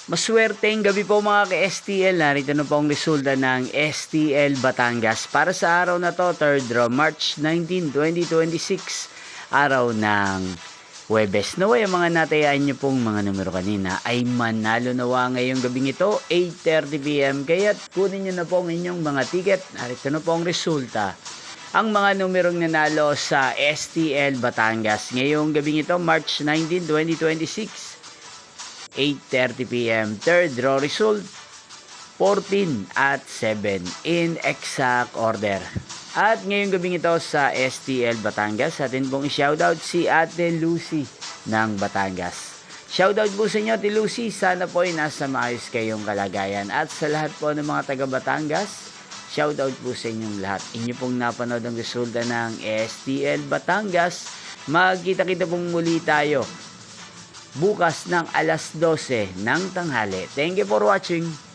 Maswerteng gabi po mga ka-STL. Narito na po ang resulta ng STL Batangas para sa araw na to, 3rd draw, March 19, 2026. Araw ng Huwebes. Naway ang mga natayaan nyo pong mga numero kanina ay manalo nawa ngayong gabing ito, 8:30 PM. Kaya't kunin nyo na po ang inyong mga ticket. Narito na po ang resulta. Ang mga numerong nanalo sa STL Batangas ngayong gabing ito, March 19, 2026. 8:30 PM. Third draw result 14 at 7 in exact order. At ngayong gabing ito sa STL Batangas, atin pong i-shoutout si Ate Lucy ng Batangas. Shoutout po sa inyo, Ate Lucy. Sana po ay nasa maayos kayong kalagayan. At sa lahat po ng mga taga Batangas, shoutout po sa inyong lahat. Inyo pong napanood ang resulta ng STL Batangas. Magkita-kita pong muli tayo bukas ng alas 12 ng tanghali. Thank you for watching.